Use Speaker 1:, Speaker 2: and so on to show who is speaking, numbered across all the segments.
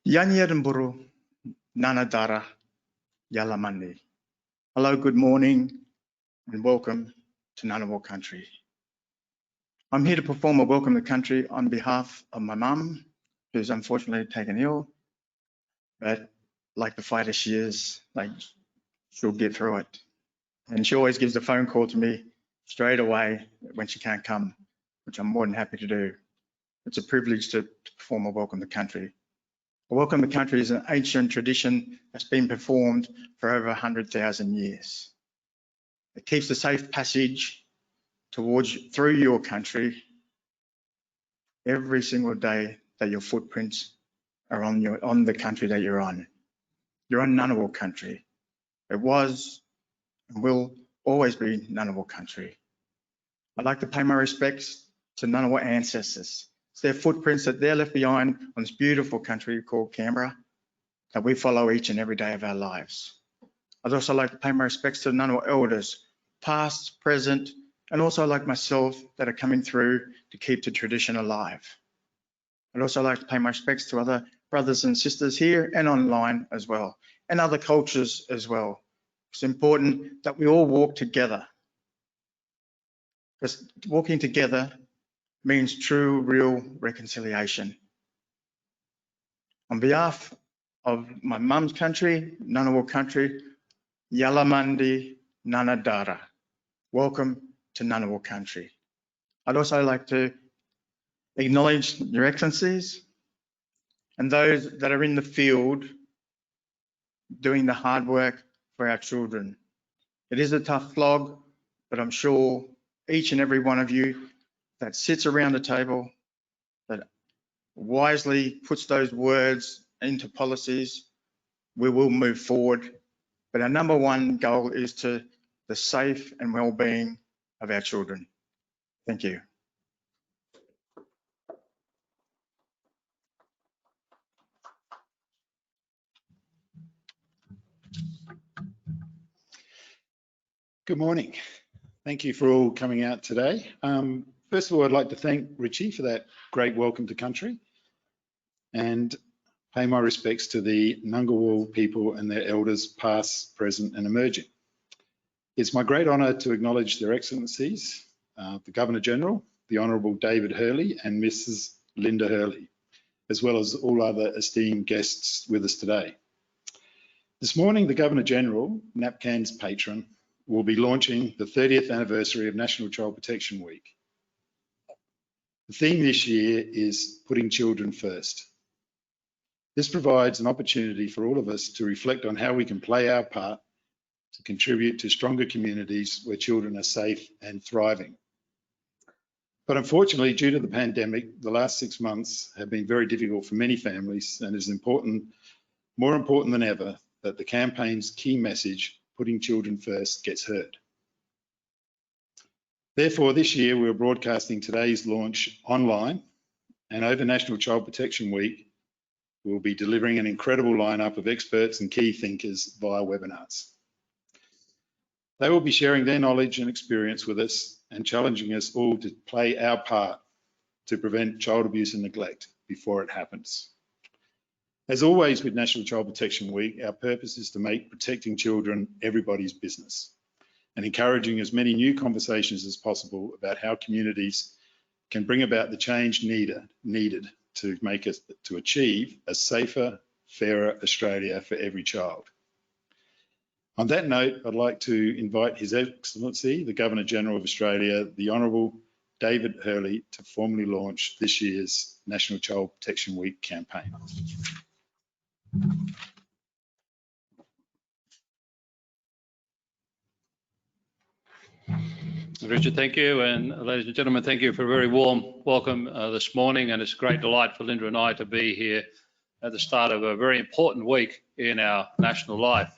Speaker 1: Yanyerenburu Nanadara Yalamani. Hello, good morning, and welcome to Ngunnawal country. I'm here to perform a welcome to country on behalf of my mum, who's unfortunately taken ill, but like the fighter she is, she'll get through it. And she always gives a phone call to me straight away when she can't come, which I'm more than happy to do. It's a privilege to perform a welcome to country. A welcome to country is an ancient tradition that's been performed for over 100,000 years. It keeps the safe passage through your country every single day that your footprints are on the country that you're on. You're on Ngunnawal country. It was and will always be Ngunnawal country. I'd like to pay my respects to Ngunnawal ancestors. It's their footprints that they're left behind on this beautiful country called Canberra that we follow each and every day of our lives. I'd also like to pay my respects to Ngunnawal elders, past, present, and also like myself that are coming through to keep the tradition alive. I'd also like to pay my respects to other brothers and sisters here and online as well, and other cultures as well. It's important that we all walk together, because walking together means true, real reconciliation. On behalf of my mum's country, Ngunnawal country, Yalamandi Nanadara, welcome to Ngunnawal country. I'd also like to acknowledge Your Excellencies and those that are in the field doing the hard work for our children. It is a tough slog, but I'm sure each and every one of you that sits around the table, that wisely puts those words into policies, we will move forward. But our number one goal is to the safe and well-being of our children. Thank you.
Speaker 2: Good morning. Thank you for all coming out today. First of all, I'd like to thank Richie for that great welcome to country and pay my respects to the Ngunnawal people and their elders past, present and emerging. It's my great honour to acknowledge Their Excellencies, the Governor-General, the Honourable David Hurley and Mrs. Linda Hurley, as well as all other esteemed guests with us today. This morning, the Governor-General, NAPCAN's patron, will be launching the 30th anniversary of National Child Protection Week. The theme this year is putting children first. This provides an opportunity for all of us to reflect on how we can play our part to contribute to stronger communities where children are safe and thriving. But unfortunately, due to the pandemic, the last 6 months have been very difficult for many families, and it's more important than ever that the campaign's key message, putting children first, gets heard. Therefore, this year we're broadcasting today's launch online, and over National Child Protection Week, we'll be delivering an incredible lineup of experts and key thinkers via webinars. They will be sharing their knowledge and experience with us and challenging us all to play our part to prevent child abuse and neglect before it happens. As always with National Child Protection Week, our purpose is to make protecting children everybody's business and encouraging as many new conversations as possible about how communities can bring about the change needed to achieve a safer, fairer Australia for every child. On that note, I'd like to invite His Excellency, the Governor-General of Australia, the Honourable David Hurley, to formally launch this year's National Child Protection Week campaign.
Speaker 3: Richard, thank you, and ladies and gentlemen, thank you for a very warm welcome this morning, and it's a great delight for Linda and I to be here at the start of a very important week in our national life.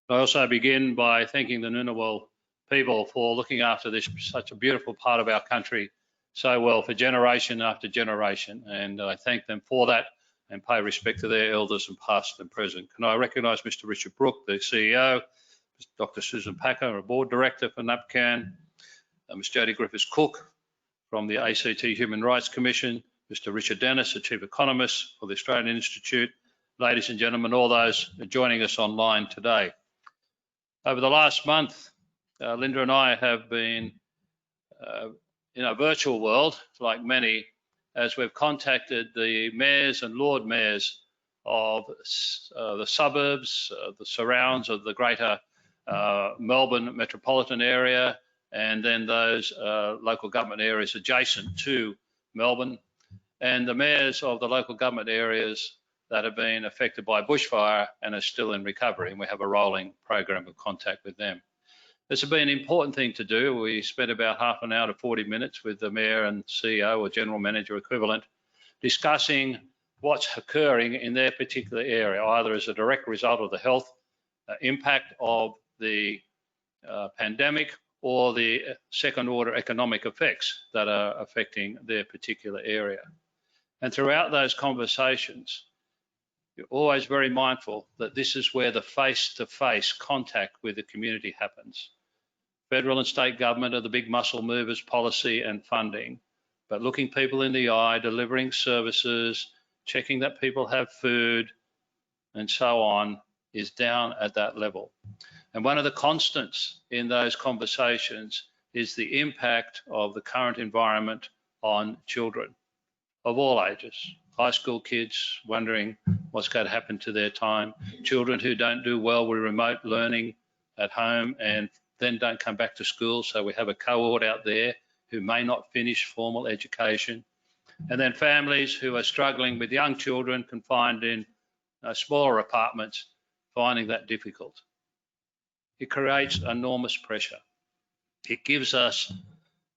Speaker 3: I also begin by thanking the Ngunnawal people for looking after this such a beautiful part of our country so well for generation after generation, and I thank them for that and pay respect to their elders and past and present. Can I recognise Mr. Richard Brook, the CEO, Dr. Susan Packer, a board director for NAPCAN, Ms. Jodie Griffiths-Cook from the ACT Human Rights Commission, Mr. Richard Dennis, the Chief Economist for the Australian Institute, ladies and gentlemen, all those joining us online today. Over the last month, Linda and I have been in a virtual world, like many, as we've contacted the mayors and Lord Mayors of the suburbs, the surrounds of the greater Melbourne metropolitan area, and then those local government areas adjacent to Melbourne, and the mayors of the local government areas that have been affected by bushfire and are still in recovery, and we have a rolling program of contact with them. This has been an important thing to do. We spent about half an hour to 40 minutes with the Mayor and CEO or General Manager equivalent discussing what's occurring in their particular area, either as a direct result of the health impact of the pandemic or the second order economic effects that are affecting their particular area. And throughout those conversations, you're always very mindful that this is where the face-to-face contact with the community happens. Federal and state government are the big muscle movers, policy and funding, but looking people in the eye, delivering services, checking that people have food and so on is down at that level. And one of the constants in those conversations is the impact of the current environment on children of all ages. High school kids wondering what's going to happen to their time, children who don't do well with remote learning at home and then don't come back to school. So we have a cohort out there who may not finish formal education. And then families who are struggling with young children confined in smaller apartments, finding that difficult. It creates enormous pressure. It gives us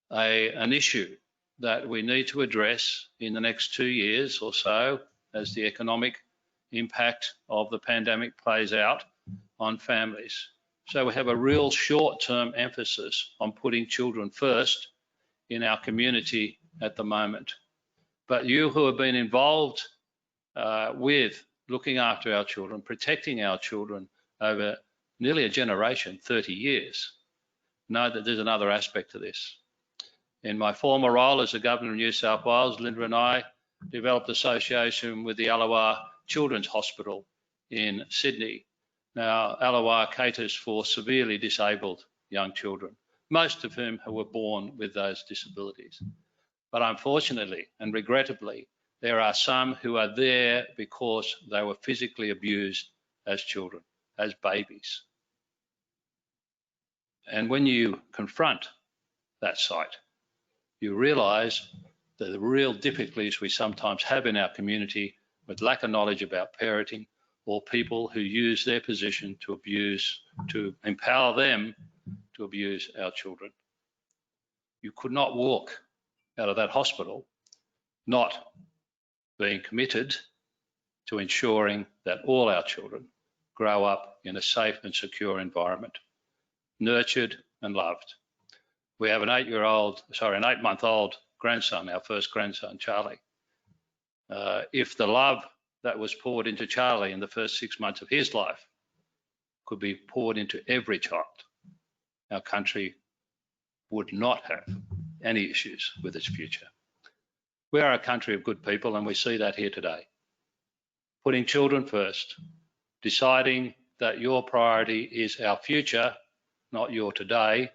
Speaker 3: an issue that we need to address in the next 2 years or so as the economic impact of the pandemic plays out on families. So we have a real short-term emphasis on putting children first in our community at the moment. But you who have been involved with looking after our children, protecting our children over nearly a generation, 30 years, know that there's another aspect to this. In my former role as the Governor of New South Wales, Linda and I developed association with the Allawah Children's Hospital in Sydney. Now, Allawah caters for severely disabled young children, most of whom were born with those disabilities. But unfortunately and regrettably, there are some who are there because they were physically abused as children, as babies. And when you confront that site, you realise that the real difficulties we sometimes have in our community with lack of knowledge about parenting, or people who use their position to abuse, to empower them to abuse our children. You could not walk out of that hospital not being committed to ensuring that all our children grow up in a safe and secure environment, nurtured and loved. We have an 8-month-old grandson, our first grandson, Charlie. If the love that was poured into Charlie in the first 6 months of his life could be poured into every child, our country would not have any issues with its future. We are a country of good people, and we see that here today. Putting children first, deciding that your priority is our future, not your today,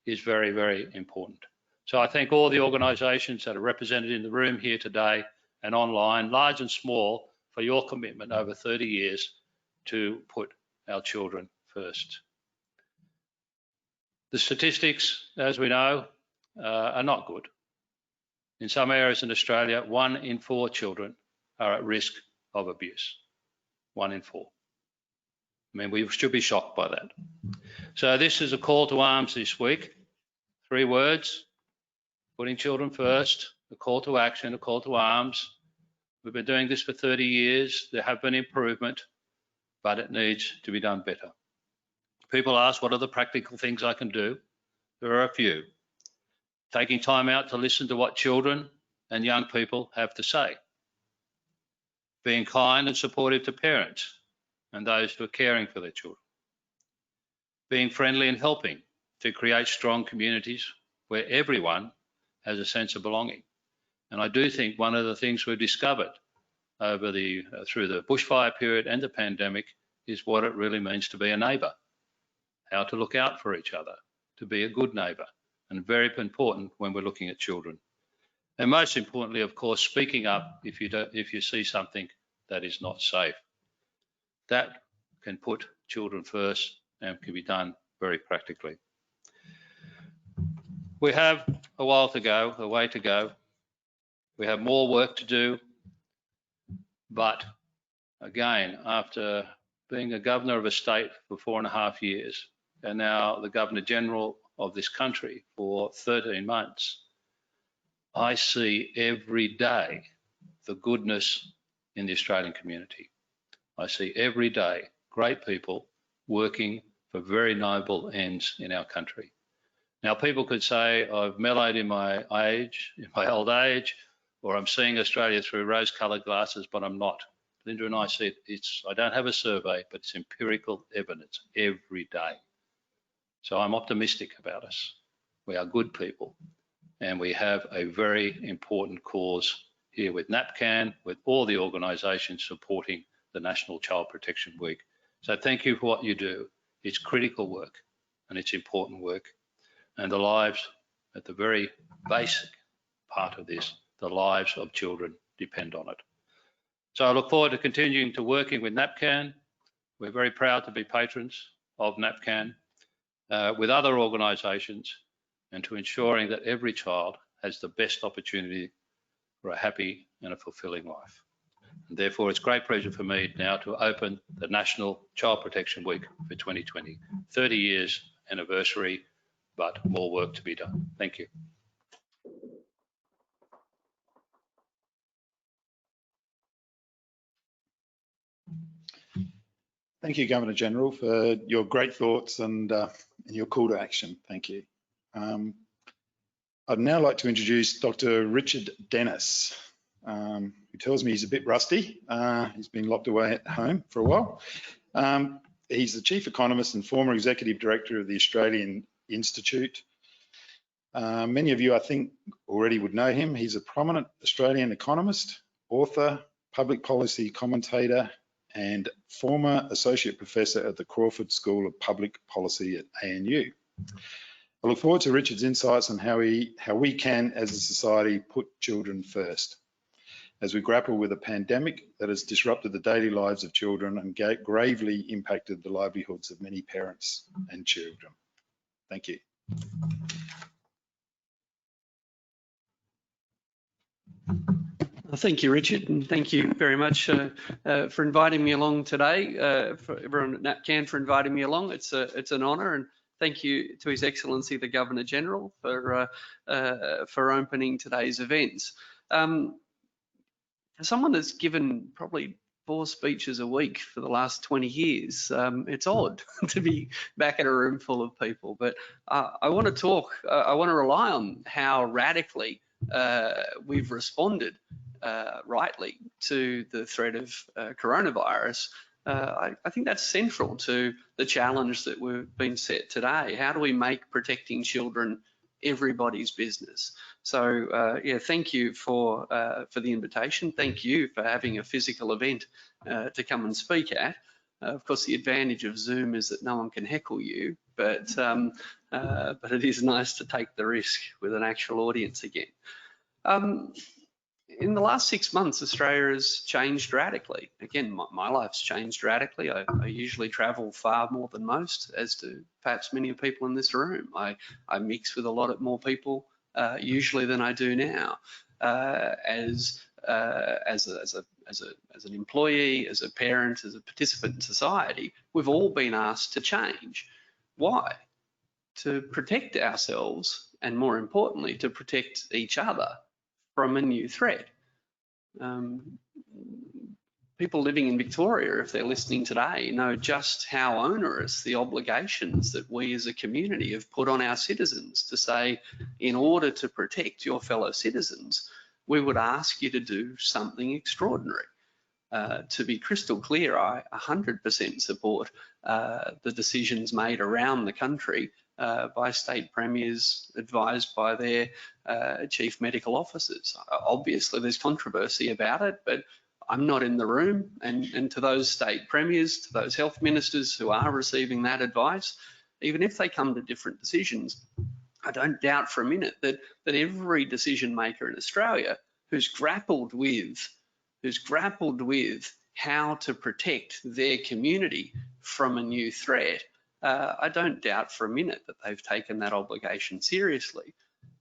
Speaker 3: is very, very important. So I thank all the organisations that are represented in the room here today and online, large and small, for your commitment over 30 years to put our children first. The statistics, as we know, are not good. In some areas in Australia, 1 in 4 children are at risk of abuse. 1 in 4. I mean, we should be shocked by that. So this is a call to arms this week. 3 words: putting children first, a call to action, a call to arms. We've been doing this for 30 years. There have been improvement, but it needs to be done better. People ask, what are the practical things I can do? There are a few. Taking time out to listen to what children and young people have to say. Being kind and supportive to parents and those who are caring for their children. Being friendly and helping to create strong communities where everyone has a sense of belonging. And I do think one of the things we've discovered over through the bushfire period and the pandemic is what it really means to be a neighbour, how to look out for each other, to be a good neighbour, and very important when we're looking at children. And most importantly, of course, speaking up if you see something that is not safe. That can put children first and can be done very practically. We have a while to go, a way to go. We have more work to do, but again, after being a governor of a state for 4.5 years, and now the Governor General of this country for 13 months, I see every day the goodness in the Australian community. I see every day great people working for very noble ends in our country. Now, people could say I've mellowed in my old age, or I'm seeing Australia through rose-coloured glasses, but I'm not. Linda and I see I don't have a survey, but it's empirical evidence every day. So I'm optimistic about us. We are good people, and we have a very important cause here with NAPCAN, with all the organisations supporting the National Child Protection Week. So thank you for what you do. It's critical work and it's important work. And the lives, at the very basic part of this, the lives of children depend on it. So I look forward to continuing to working with NAPCAN. We're very proud to be patrons of NAPCAN with other organisations, and to ensuring that every child has the best opportunity for a happy and a fulfilling life. And therefore, it's a great pleasure for me now to open the National Child Protection Week for 2020. 30 years anniversary, but more work to be done. Thank you.
Speaker 2: Thank you, Governor General, for your great thoughts and your call to action. Thank you. I'd now like to introduce Dr. Richard Dennis, who tells me he's a bit rusty. He's been locked away at home for a while. He's the Chief Economist and former Executive Director of the Australian Institute. Many of you, I think, already would know him. He's a prominent Australian economist, author, public policy commentator, and former Associate Professor at the Crawford School of Public Policy at ANU. I look forward to Richard's insights on how we can, as a society, put children first, as we grapple with a pandemic that has disrupted the daily lives of children and gravely impacted the livelihoods of many parents and children. Thank you.
Speaker 4: Thank you, Richard, and thank you very much for inviting me along today. For everyone at NAPCAN for inviting me along. It's an honour, and thank you to His Excellency the Governor General for opening today's events. Someone that's given probably 4 speeches a week for the last 20 years. It's odd to be back in a room full of people, but I want to talk. I want to rely on how radically we've responded rightly to the threat of coronavirus. I think that's central to the challenge that we've been set today. How do we make protecting children everybody's business? So yeah, thank you for the invitation. Thank you for having a physical event to come and speak at. Of course, the advantage of Zoom is that no one can heckle you, but it is nice to take the risk with an actual audience again. In the last 6 months, Australia has changed radically. Again, my life's changed radically. I usually travel far more than most, as do perhaps many of the people in this room. I mix with a lot more people usually than I do now. As an employee, as a parent, as a participant in society, we've all been asked to change. Why? To protect ourselves, and more importantly, to protect each other from a new threat. People living in Victoria, if they're listening today, know just how onerous the obligations that we as a community have put on our citizens to say, in order to protect your fellow citizens, we would ask you to do something extraordinary. To be crystal clear, I 100% support the decisions made around the country by state premiers advised by their chief medical officers. Obviously, there's controversy about it, but I'm not in the room, and to those state premiers, to those health ministers who are receiving that advice, even if they come to different decisions, I don't doubt for a minute that every decision maker in Australia who's grappled with how to protect their community from a new threat, I don't doubt for a minute that they've taken that obligation seriously.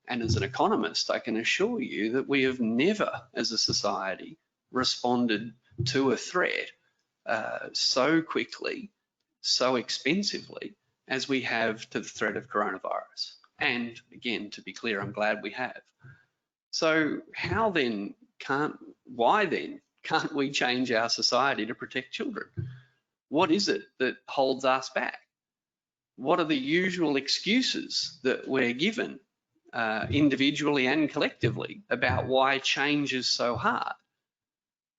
Speaker 4: And as an economist, I can assure you that we have never, as a society, responded to a threat so quickly, so expensively as we have to the threat of coronavirus. And again, to be clear, I'm glad we have. So why then can't we change our society to protect children? What is it that holds us back? What are the usual excuses that we're given individually and collectively about why change is so hard?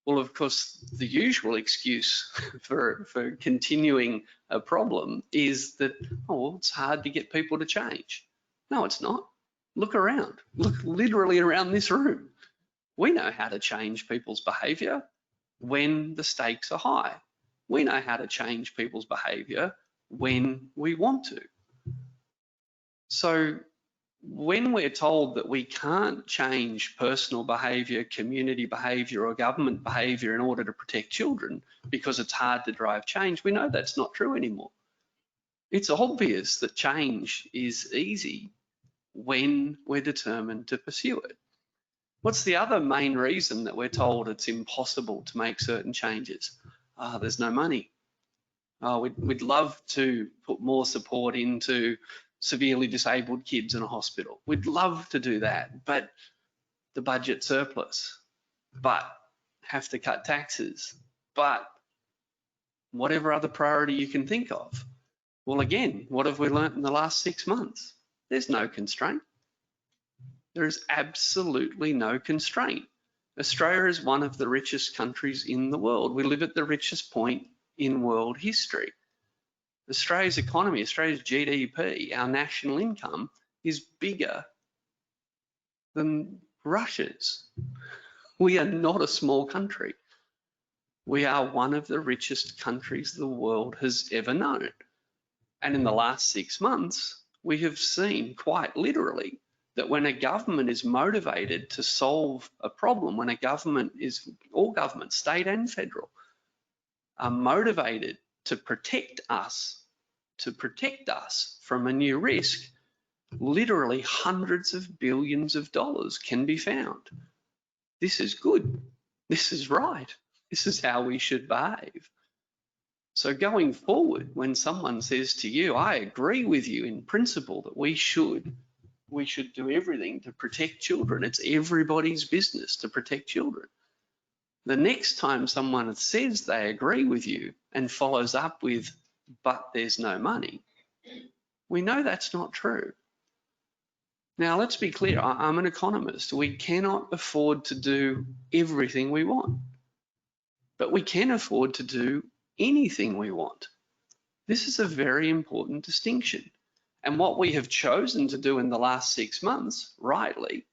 Speaker 4: Well, of course, the usual excuse for continuing a problem is that, oh, it's hard to get people to change. No, it's not. Look around. Look literally around this room. We know how to change people's behaviour when the stakes are high. We know how to change people's behaviour when we want to. So when we're told that we can't change personal behaviour, community behaviour or government behaviour in order to protect children because it's hard to drive change, we know that's not true anymore. It's obvious that change is easy when we're determined to pursue it. What's the other main reason that we're told it's impossible to make certain changes? There's no money. We'd love to put more support into severely disabled kids in a hospital. We'd love to do that, but the budget surplus, but have to cut taxes, but whatever other priority you can think of. Well, again, what have we learnt in the last 6 months? There's no constraint. There is absolutely no constraint. Australia is one of the richest countries in the world. We live at the richest point in world history. Australia's economy, Australia's GDP, our national income is bigger than Russia's. We are not a small country. We are one of the richest countries the world has ever known. And in the last 6 months, we have seen quite literally that when a government is motivated to solve a problem, when a government is, all governments, state and federal, are motivated to protect us from a new risk, literally hundreds of billions of dollars can be found. This is good. This is right. This is how we should behave. So going forward, when someone says to you, I agree with you in principle that we should do everything to protect children. It's everybody's business to protect children. The next time someone says they agree with you and follows up with, but there's no money, we know that's not true. Now, let's be clear. I'm an economist. We cannot afford to do everything we want, but we can afford to do anything we want. This is a very important distinction. And what we have chosen to do in the last 6 months, rightly,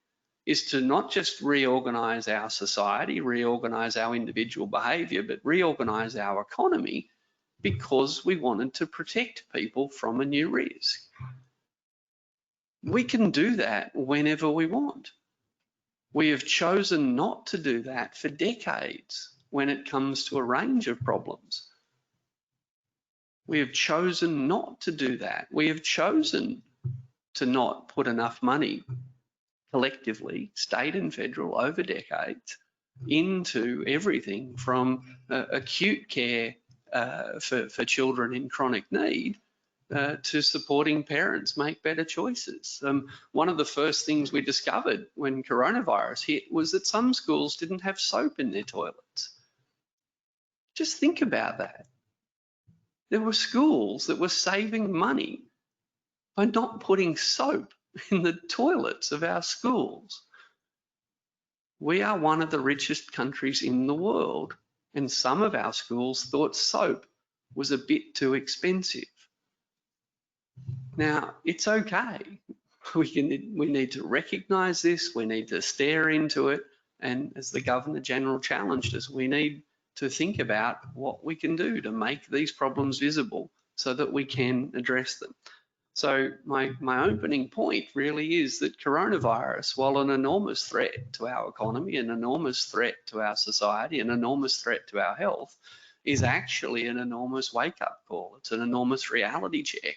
Speaker 4: is to not just reorganise our society, reorganise our individual behaviour, but reorganise our economy because we wanted to protect people from a new risk. We can do that whenever we want. We have chosen not to do that for decades when it comes to a range of problems. We have chosen not to do that. We have chosen to not put enough money collectively, state and federal, over decades, into everything from acute care for children in chronic need to supporting parents make better choices. One of the first things we discovered when coronavirus hit was that some schools didn't have soap in their toilets. Just think about that. There were schools that were saving money by not putting soap in the toilets of our schools. We are one of the richest countries in the world, and some of our schools thought soap was a bit too expensive. Now, it's okay. We need to recognise this. We need to stare into it. And as the Governor-General challenged us, we need to think about what we can do to make these problems visible so that we can address them. So my opening point really is that coronavirus, while an enormous threat to our economy, an enormous threat to our society, an enormous threat to our health, is actually an enormous wake-up call. It's an enormous reality check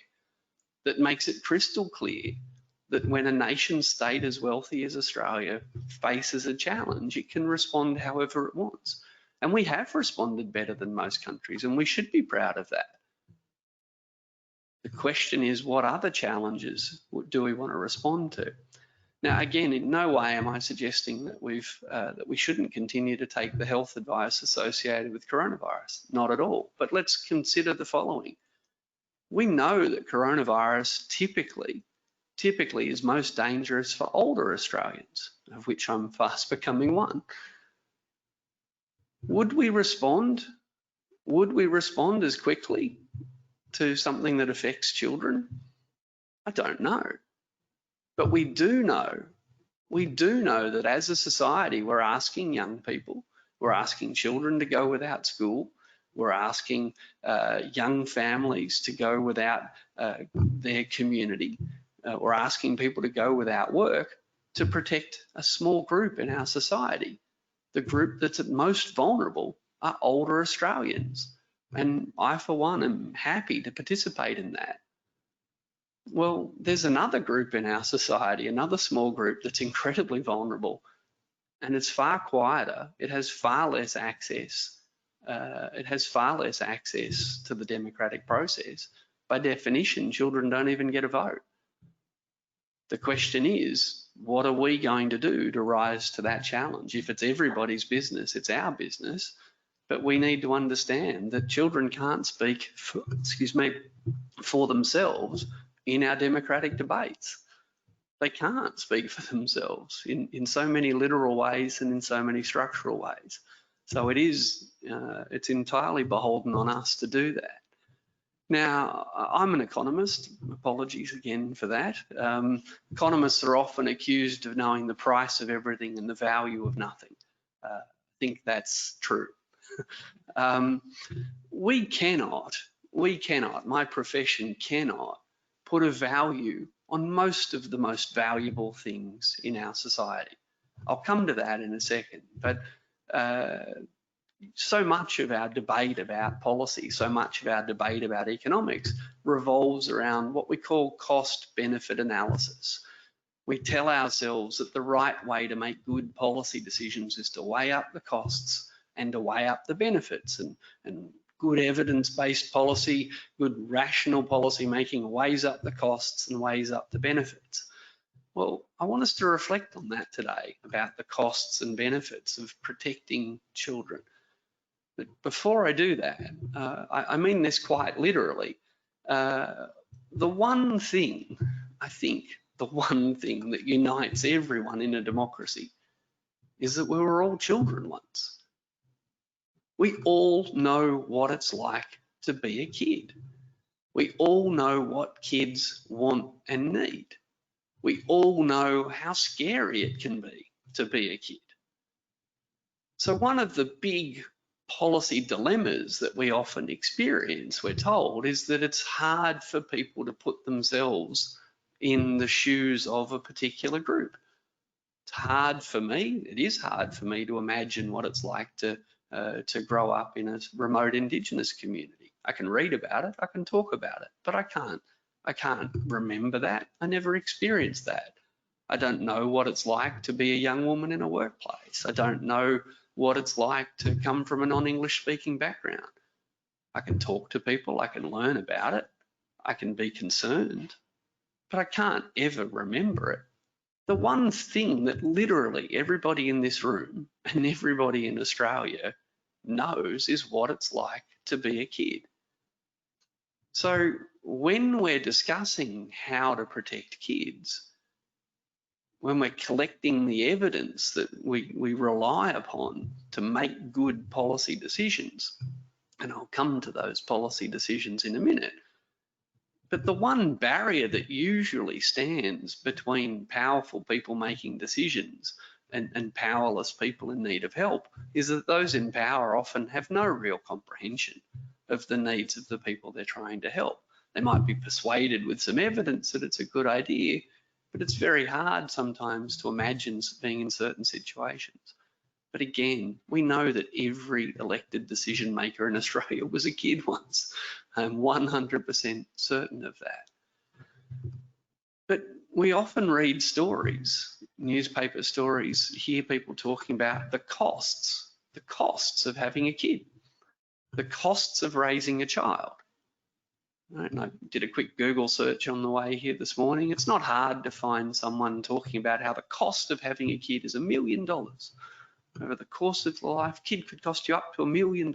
Speaker 4: that makes it crystal clear that when a nation state as wealthy as Australia faces a challenge, it can respond however it wants. And we have responded better than most countries, and we should be proud of that. The question is, what other challenges do we want to respond to? Now, again, in no way am I suggesting that we shouldn't continue to take the health advice associated with coronavirus. Not at all. But let's consider the following. We know that coronavirus typically is most dangerous for older Australians, of which I'm fast becoming one. Would we respond? Would we respond as quickly to something that affects children? I don't know. But we do know that as a society, we're asking young people, we're asking children to go without school, we're asking young families to go without their community, we're asking people to go without work to protect a small group in our society. The group that's at most vulnerable are older Australians. And I, for one, am happy to participate in that. Well, there's another group in our society, another small group that's incredibly vulnerable, and it's far quieter. It has far less access. It has far less access to the democratic process. By definition, children don't even get a vote. The question is, what are we going to do to rise to that challenge? If it's everybody's business, it's our business. But we need to understand that children can't speak for themselves in our democratic debates. They can't speak for themselves in so many literal ways and in so many structural ways. So it's entirely beholden on us to do that. Now, I'm an economist. Apologies again for that. Economists are often accused of knowing the price of everything and the value of nothing. I think that's true. We cannot, my profession cannot put a value on most of the most valuable things in our society. I'll come to that in a second, but so much of our debate about policy, so much of our debate about economics revolves around what we call cost-benefit analysis. We tell ourselves that the right way to make good policy decisions is to weigh up the costs and to weigh up the benefits, and good evidence-based policy, good rational policy making weighs up the costs and weighs up the benefits. Well, I want us to reflect on that today, about the costs and benefits of protecting children. But before I do that, I mean this quite literally. The one thing, I think, the one thing that unites everyone in a democracy is that we were all children once. We all know what it's like to be a kid. We all know what kids want and need. We all know how scary it can be to be a kid. So one of the big policy dilemmas that we often experience, we're told, is that it's hard for people to put themselves in the shoes of a particular group. It's hard for me, it is hard for me to imagine what it's like to grow up in a remote Indigenous community. I can read about it, I can talk about it, but I can't remember that. I never experienced that. I don't know what it's like to be a young woman in a workplace. I don't know what it's like to come from a non-English speaking background. I can talk to people, I can learn about it, I can be concerned, but I can't ever remember it. The one thing that literally everybody in this room and everybody in Australia knows is what it's like to be a kid. So when we're discussing how to protect kids, when we're collecting the evidence that we rely upon to make good policy decisions, and I'll come to those policy decisions in a minute, but the one barrier that usually stands between powerful people making decisions and powerless people in need of help is that those in power often have no real comprehension of the needs of the people they're trying to help. They might be persuaded with some evidence that it's a good idea, but it's very hard sometimes to imagine being in certain situations. But again, we know that every elected decision maker in Australia was a kid once. I'm 100% certain of that. But we often read stories, newspaper stories, hear people talking about the costs of having a kid, the costs of raising a child. Right? And I did a quick Google search on the way here this morning. It's not hard to find someone talking about how the cost of having a kid is $1 million. Over the course of the life, kid could cost you up to $1 million.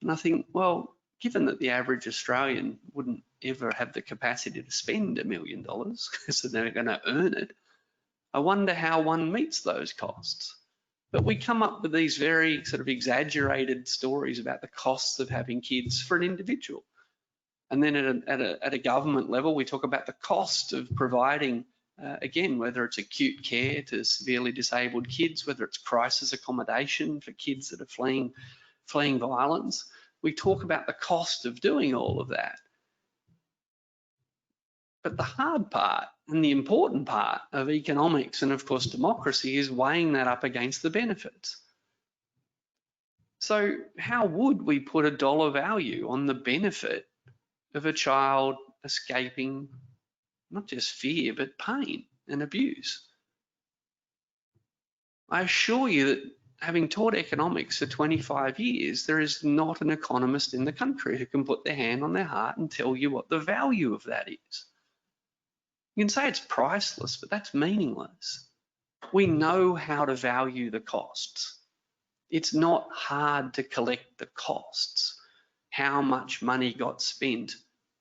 Speaker 4: And I think, well, given that the average Australian wouldn't ever have the capacity to spend $1 million, so they're going to earn it, I wonder how one meets those costs. But we come up with these very sort of exaggerated stories about the costs of having kids for an individual. And then at a government level, we talk about the cost of providing, again, whether it's acute care to severely disabled kids, whether it's crisis accommodation for kids that are fleeing violence. We talk about the cost of doing all of that. But the hard part and the important part of economics and, of course, democracy is weighing that up against the benefits. So how would we put a dollar value on the benefit of a child escaping not just fear, but pain and abuse? I assure you that having taught economics for 25 years, there is not an economist in the country who can put their hand on their heart and tell you what the value of that is. You can say it's priceless, but that's meaningless. We know how to value the costs. It's not hard to collect the costs. How much money got spent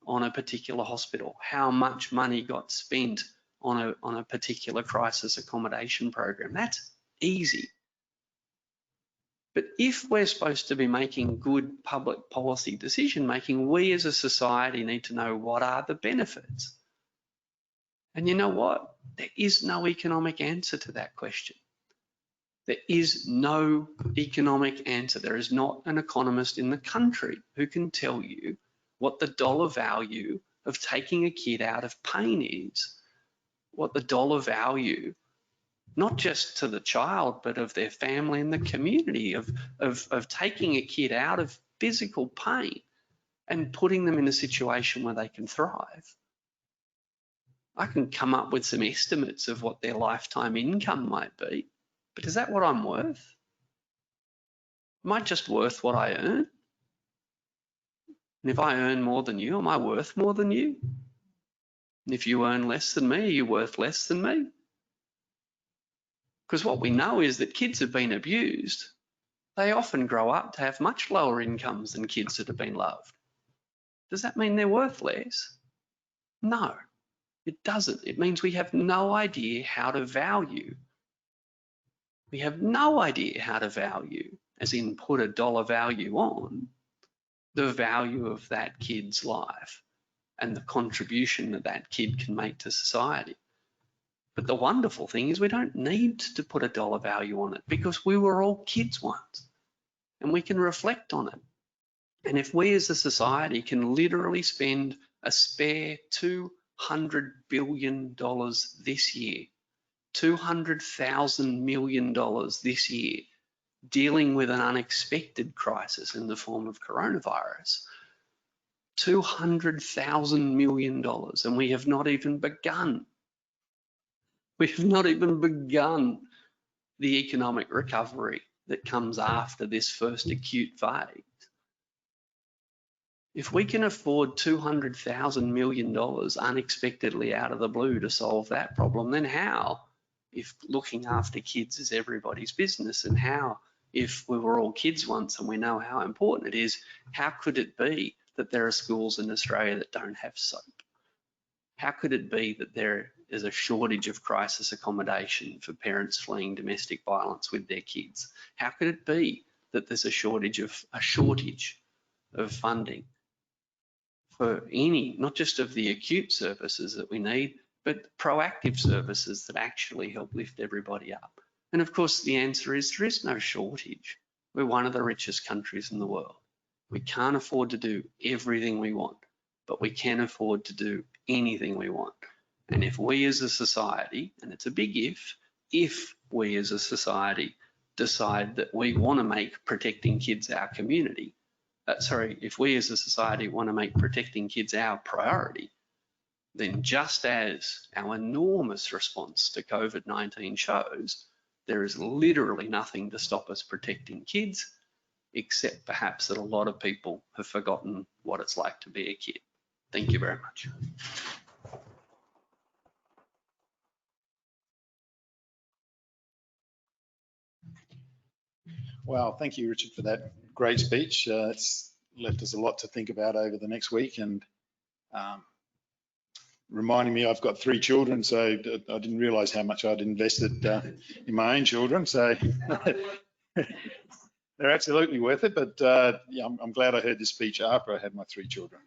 Speaker 4: on a particular hospital? How much money got spent on a particular crisis accommodation program? That's easy. But if we're supposed to be making good public policy decision making, we as a society need to know what are the benefits. And you know what? There is no economic answer to that question. There is no economic answer. There is not an economist in the country who can tell you what the dollar value of taking a kid out of pain is, what the dollar value, not just to the child, but of their family and the community, of taking a kid out of physical pain and putting them in a situation where they can thrive. I can come up with some estimates of what their lifetime income might be, but is that what I'm worth? Am I just worth what I earn? And if I earn more than you, am I worth more than you? And if you earn less than me, are you worth less than me? Because what we know is that kids have been abused. They often grow up to have much lower incomes than kids that have been loved. Does that mean they're worth less? No, it doesn't. It means we have no idea how to value. We have no idea how to value, as in put a dollar value on, the value of that kid's life and the contribution that that kid can make to society. But the wonderful thing is we don't need to put a dollar value on it because we were all kids once and we can reflect on it. And if we as a society can literally spend a spare $200 billion this year, $200,000 million this year, dealing with an unexpected crisis in the form of coronavirus, $200,000 million, and we have not even begun. We have not even begun the economic recovery that comes after this first acute phase. If we can afford $200,000 million unexpectedly out of the blue to solve that problem, then how, if looking after kids is everybody's business, and how, if we were all kids once and we know how important it is, how could it be that there are schools in Australia that don't have soap? How could it be that there is a shortage of crisis accommodation for parents fleeing domestic violence with their kids? How could it be that there's a shortage of funding for any, not just of the acute services that we need, but proactive services that actually help lift everybody up. And of course, the answer is there is no shortage. We're one of the richest countries in the world. We can't afford to do everything we want, but we can afford to do anything we want. And if we as a society, and it's a big if we as a society decide that we want to make protecting kids our community, if we as a society want to make protecting kids our priority, then just as our enormous response to COVID-19 shows, there is literally nothing to stop us protecting kids, except perhaps that a lot of people have forgotten what it's like to be a kid. Thank you very much.
Speaker 2: Wow, thank you, Richard, for that great speech. It's left us a lot to think about over the next week, and reminding me I've got 3 children, so I didn't realise how much I'd invested in my own children. So they're absolutely worth it. But yeah, I'm glad I heard this speech after I had my 3 children.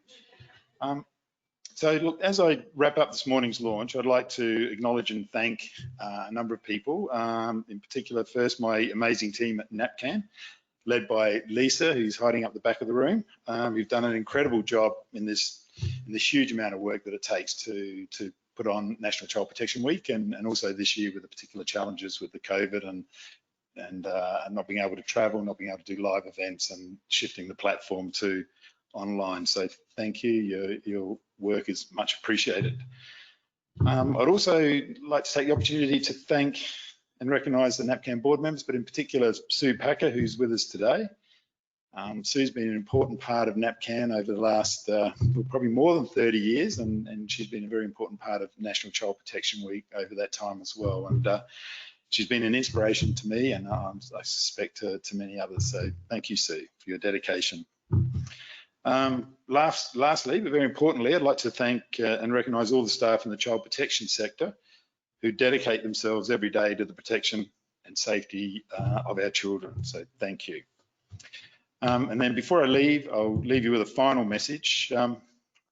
Speaker 2: So look, as I wrap up this morning's launch, I'd like to acknowledge and thank a number of people. In particular, first, my amazing team at NAPCAN, led by Lisa, who's hiding up the back of the room. You've done an incredible job in this huge amount of work that it takes to put on National Child Protection Week, and also this year with the particular challenges with the COVID and not being able to travel, not being able to do live events, and shifting the platform to online. So thank you. Your work is much appreciated. I'd also like to take the opportunity to thank and recognise the NAPCAN board members, but in particular Sue Packer, who's with us today. Sue's been an important part of NAPCAN over the last probably more than 30 years, and she's been a very important part of National Child Protection Week over that time as well. And she's been an inspiration to me, and I suspect to many others. So thank you, Sue, for your dedication. Lastly, but very importantly, I'd like to thank and recognise all the staff in the child protection sector who dedicate themselves every day to the protection and safety of our children. So thank you. And then before I leave, I'll leave you with a final message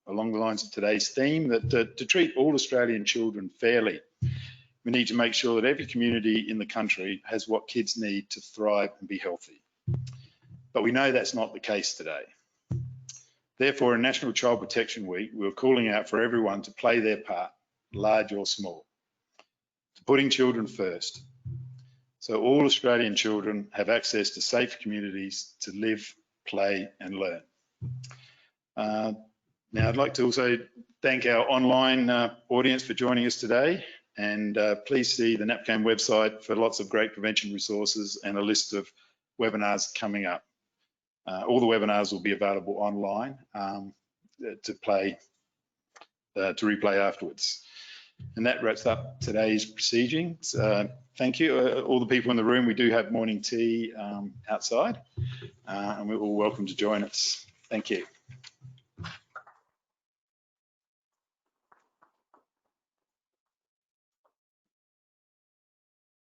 Speaker 2: along the lines of today's theme, that to treat all Australian children fairly, we need to make sure that every community in the country has what kids need to thrive and be healthy. But we know that's not the case today. Therefore, in National Child Protection Week, we're calling out for everyone to play their part, large or small, to putting children first, so all Australian children have access to safe communities to live, play and learn. Now, I'd like to also thank our online audience for joining us today, and please see the NAPCAN website for lots of great prevention resources and a list of webinars coming up. All the webinars will be available online to replay afterwards. And that wraps up today's proceedings. Thank you. All the people in the room, we do have morning tea outside, and we're all welcome to join us. Thank you.